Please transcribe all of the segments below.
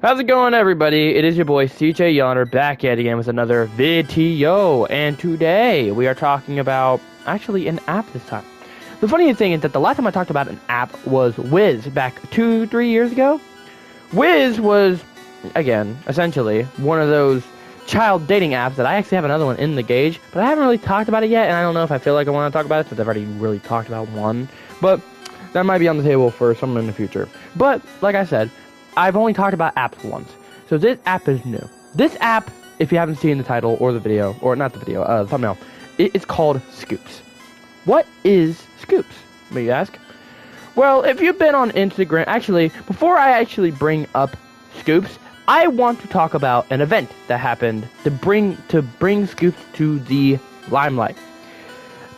How's it going, everybody? It is your boy CJYonder back yet again with another video, and today we are talking about actually an app this time. The funny thing is that the last time I talked about an app was Wiz back 2-3 years ago. Wiz was, again, essentially one of those child dating apps that I actually have another one in the gauge, but I haven't really talked about it yet, and I don't know if I feel like I want to talk about it since I've already really talked about one, but that might be on the table for someone in the future. But like I said, I've only talked about apps once, so this app is new. This app, if you haven't seen the title or the video, or not the video, the thumbnail, it's called Scoopz. What is Scoopz, may you ask? Well, if you've been on Instagram, actually, before I actually bring up Scoopz, I want to talk about an event that happened to bring Scoopz to the limelight.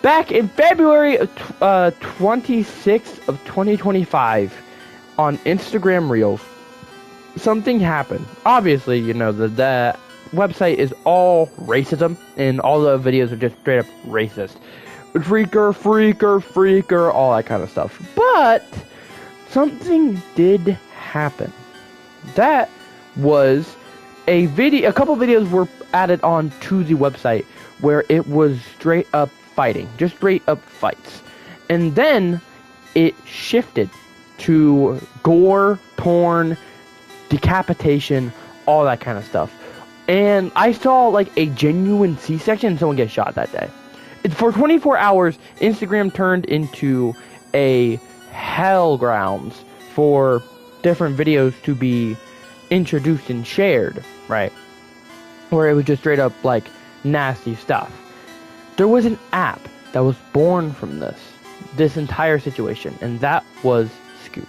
Back in February of 26th of 2025, on Instagram Reels, something happened. Obviously, you know, the website is all racism, and all the videos are just straight up racist. Freaker, all that kind of stuff. But something did happen. That was a couple videos were added on to the website where it was straight up fighting, just straight up fights. And then it shifted to gore, porn, decapitation, all that kind of stuff. And I saw like a genuine C-section and someone get shot that day. For 24 hours, Instagram turned into a hell grounds for different videos to be introduced and shared, right? Where it was just straight up like nasty stuff. There was an app that was born from this entire situation, and that was Scoopz.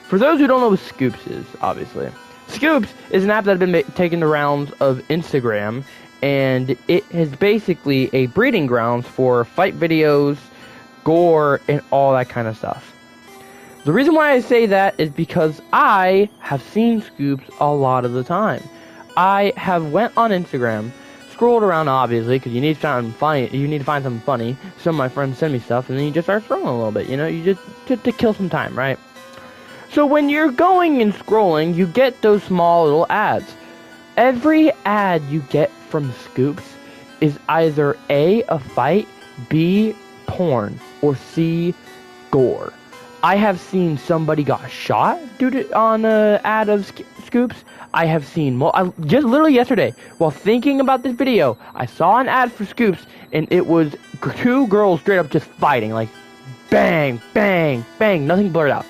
For those who don't know what Scoopz is, obviously, Scoopz is an app that has been taking the rounds of Instagram, and it is basically a breeding grounds for fight videos, gore, and all that kind of stuff. The reason why I say that is because I have seen Scoopz a lot of the time. I have went on Instagram, scrolled around obviously, because you need to find something funny. Some of my friends send me stuff, and then you just start scrolling a little bit, you know, you just to kill some time, right? So when you're going and scrolling, you get those small little ads. Every ad you get from Scoopz is either A, a fight, B, porn, or C, gore. I have seen somebody got shot on an ad of Scoopz. I have seen, just literally yesterday, while thinking about this video, I saw an ad for Scoopz, and it was two girls straight up just fighting, like bang, bang, bang, nothing blurred out.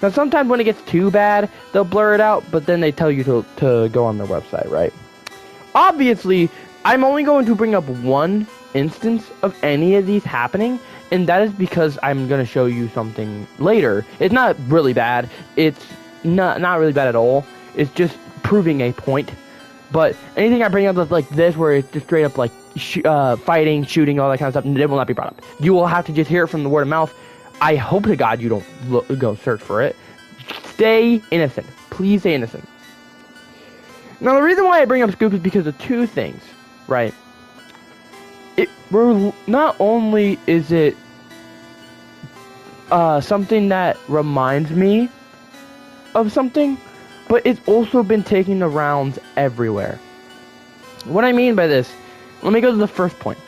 Now, sometimes when it gets too bad, they'll blur it out, but then they tell you to go on their website, right? Obviously, I'm only going to bring up one instance of any of these happening, and that is because I'm going to show you something later. It's not really bad. It's not really bad at all. It's just proving a point. But anything I bring up like this, where it's just straight up like fighting, shooting, all that kind of stuff, it will not be brought up. You will have to just hear it from the word of mouth. I hope to God you don't go search for it. Stay innocent. Please stay innocent. Now, the reason why I bring up Scoopz is because of two things, right? Not only is it something that reminds me of something, but it's also been taking the rounds everywhere. What I mean by this, let me go to the first point.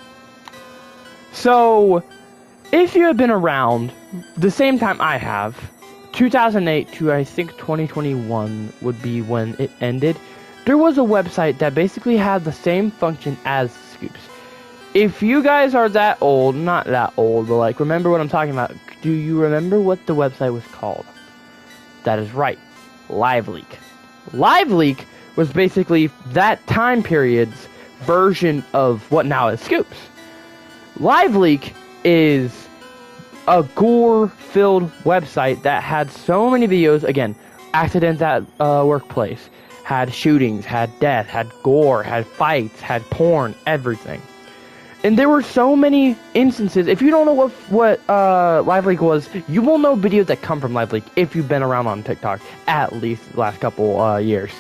So, if you have been around the same time I have, 2008 to I think 2021 would be when it ended, there was a website that basically had the same function as Scoopz. If you guys are that old, not that old, but like remember what I'm talking about, do you remember what the website was called? That is right, LiveLeak. LiveLeak was basically that time period's version of what now is Scoopz. LiveLeak is a gore-filled website that had so many videos, again, accidents at workplace, had shootings, had death, had gore, had fights, had porn, everything. And there were so many instances. If you don't know what LiveLeak was, you will know videos that come from LiveLeak if you've been around on TikTok at least the last couple years.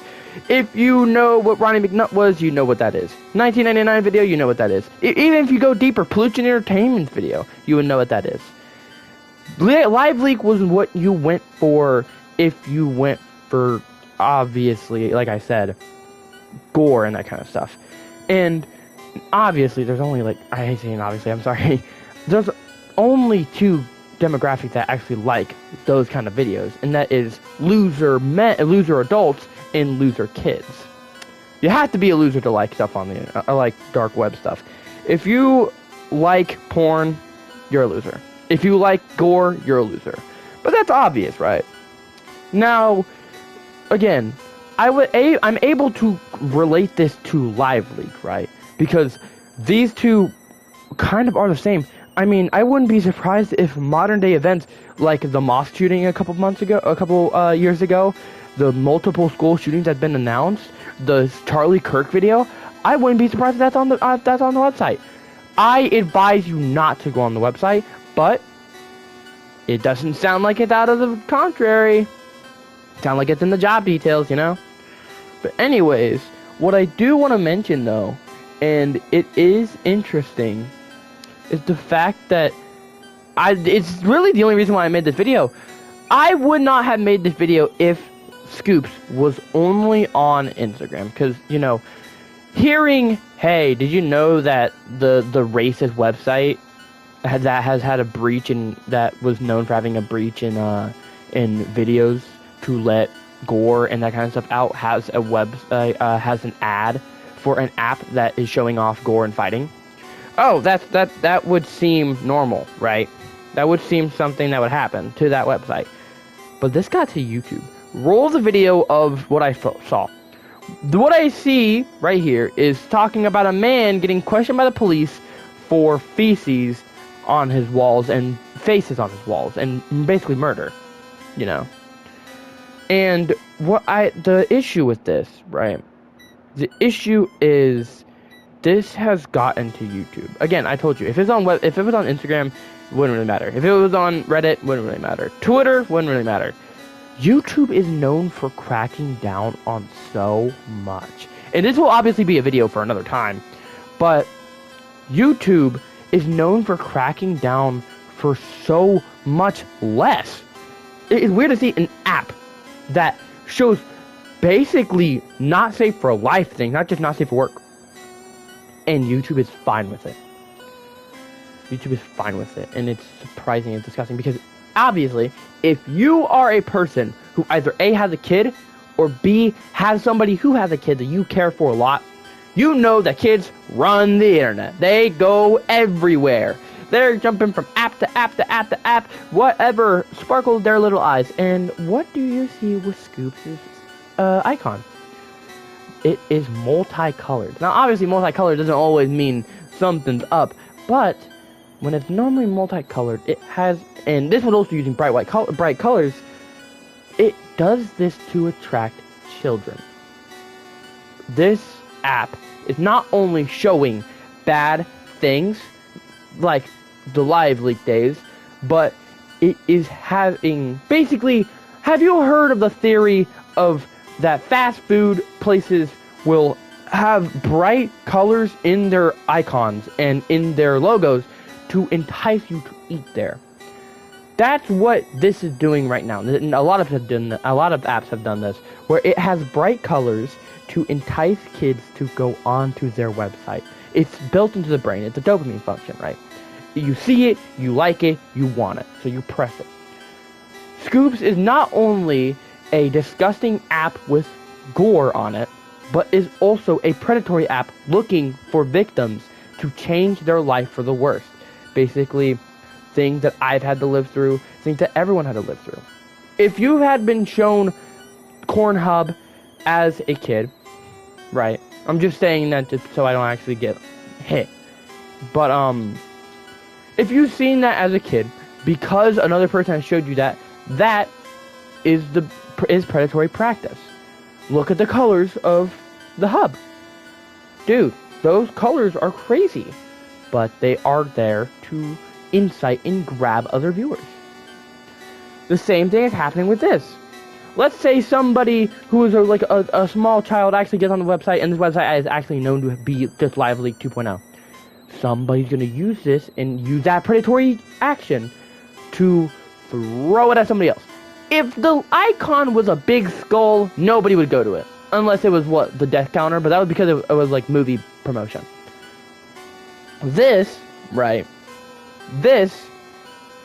If you know what Ronnie McNutt was, you know what that is. 1999 video, you know what that is. Even if you go deeper, Pollution Entertainment video, you would know what that is. LiveLeak was what you went for if you went for obviously, like I said, gore and that kind of stuff. And obviously, there's only like, I hate saying obviously, I'm sorry. There's only two demographics that actually like those kind of videos, and that is loser adults and loser kids. You have to be a loser to like stuff on the internet, like dark web stuff. If you like porn, you're a loser. If you like gore, you're a loser. But that's obvious, right? Now, again, I'm able to relate this to LiveLeak, right? Because these two kind of are the same. I mean, I wouldn't be surprised if modern day events like the mosque shooting a couple years ago, the multiple school shootings that have been announced, the Charlie Kirk video, I wouldn't be surprised if that's on the website. I advise you not to go on the website, but it doesn't sound like it's out of the contrary. Sound like it's in the job details, you know? But anyways, what I do want to mention though, and it is interesting, is the fact that it's really the only reason why I made this video. I would not have made this video if Scoopz was only on Instagram, because, you know, hearing, hey, did you know that the racist website that has had a breach, and that was known for having a breach in videos to let gore and that kind of stuff out, has a website, has an ad for an app that is showing off gore and fighting? Oh, that would seem normal, right? That would seem something that would happen to that website. But this got to YouTube. Roll the video of what I saw. What I see right here is talking about a man getting questioned by the police for feces on his walls and faces on his walls, and basically murder, you know. And the issue with this, right? The issue is this has gotten to YouTube. Again, I told you, if it was on Instagram, it wouldn't really matter. If it was on Reddit, it wouldn't really matter. Twitter wouldn't really matter. YouTube is known for cracking down on so much. And this will obviously be a video for another time, but YouTube is known for cracking down for so much less. It's weird to see an app that shows basically not safe for life things, not just not safe for work, and YouTube is fine with it. YouTube is fine with it, and it's surprising and disgusting, because obviously, if you are a person who either A, has a kid, or B, has somebody who has a kid that you care for a lot, you know that kids run the internet. They go everywhere. They're jumping from app to app to app to app, whatever sparkles their little eyes. And what do you see with Scoopz' icon? It is multicolored. Now, obviously, multicolored doesn't always mean something's up, but when it's normally multicolored, it has, and this was also using bright colors, it does this to attract children. This app is not only showing bad things, like the LiveLeak days, but it is having, basically, have you heard of the theory of that fast food places will have bright colors in their icons and in their logos to entice you to eat there? That's what this is doing right now. And a lot of apps have done this, where it has bright colors to entice kids to go onto their website. It's built into the brain. It's a dopamine function, right? You see it, you like it, you want it, so you press it. Scoopz is not only a disgusting app with gore on it, but is also a predatory app looking for victims to change their life for the worst. Basically, things that I've had to live through, things that everyone had to live through. If you had been shown Pornhub as a kid, right? I'm just saying that just so I don't actually get hit. But, if you've seen that as a kid, because another person has showed you that, that is predatory practice. Look at the colors of the hub. Dude, those colors are crazy. But they are there to incite and grab other viewers. The same thing is happening with this. Let's say somebody who is a small child actually gets on the website, and this website is actually known to be just LiveLeak 2.0. Somebody's going to use this and use that predatory action to throw it at somebody else. if the icon was a big skull, nobody would go to it. Unless it was, what, the death counter? But that was because it was like movie promotion. This, right, this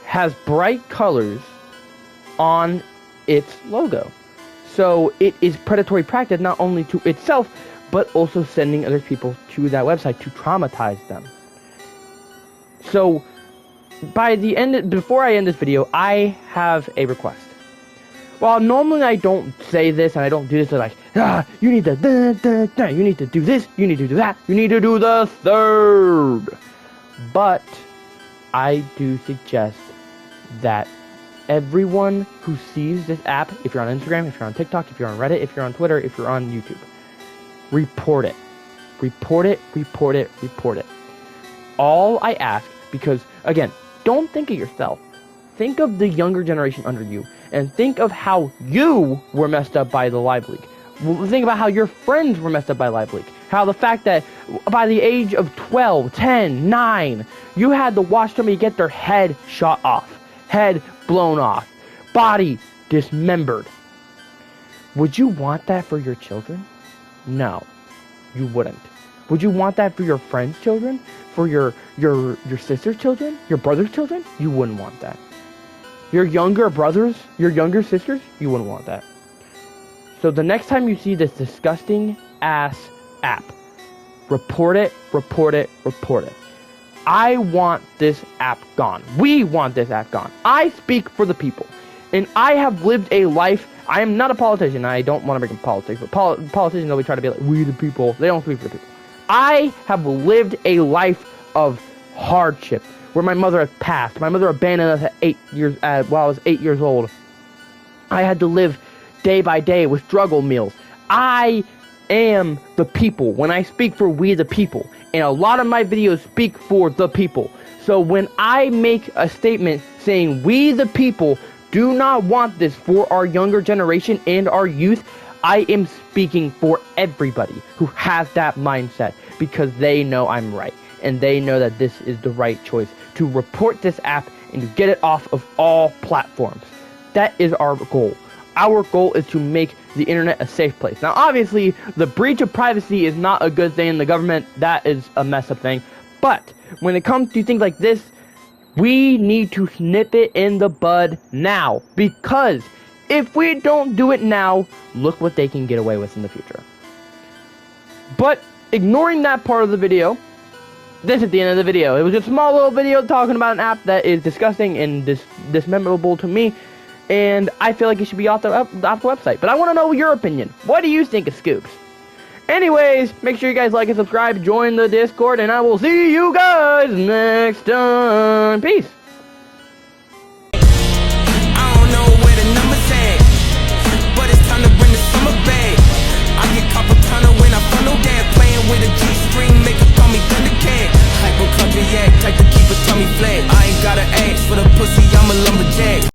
has bright colors on its logo. So it is predatory practice not only to itself, but also sending other people to that website to traumatize them. So before I end this video, I have a request. While normally I don't say this and I don't do this, like, you need to, you need to do this, you need to do that, you need to do the third. But I do suggest that everyone who sees this app, if you're on Instagram, if you're on TikTok, if you're on Reddit, if you're on Twitter, if you're on YouTube, report it. Report it, report it, report it. All I ask, because, again, don't think of yourself. Think of the younger generation under you, and think of how you were messed up by the LiveLeak. Think about how your friends were messed up by LiveLeak. How the fact that by the age of 12, 10, 9, you had to watch somebody get their head shot off, head blown off, body dismembered. Would you want that for your children? No, you wouldn't. Would you want that for your friends' children? For your sister's children? Your brother's children? You wouldn't want that. Your younger brothers, your younger sisters, you wouldn't want that. So the next time you see this disgusting ass app, report it, report it, report it. I want this app gone. We want this app gone. I speak for the people. And I have lived a life. I am not a politician. I don't want to make politics, but politicians always try to be like, we the people. They don't speak for the people. I have lived a life of hardship where my mother had passed. My mother abandoned us at 8 years while I was 8 years old. I had to live day by day with struggle meals. I am the people. When I speak for we the people, and a lot of my videos speak for the people. So when I make a statement saying we the people do not want this for our younger generation and our youth, I am speaking for everybody who has that mindset, because they know I'm right, and they know that this is the right choice to report this app and to get it off of all platforms. That is our goal. Our goal is to make the internet a safe place. Now, obviously, the breach of privacy is not a good thing in the government. That is a mess up thing. But when it comes to things like this, we need to nip it in the bud now, because if we don't do it now, look what they can get away with in the future. But ignoring that part of the video, this is the end of the video. It was a small little video talking about an app that is disgusting and dismemorable to me, and I feel like it should be off the website. But I want to know your opinion. What do you think of Scoopz? Anyways, make sure you guys like and subscribe, join the Discord, and I will see you guys next time. Peace.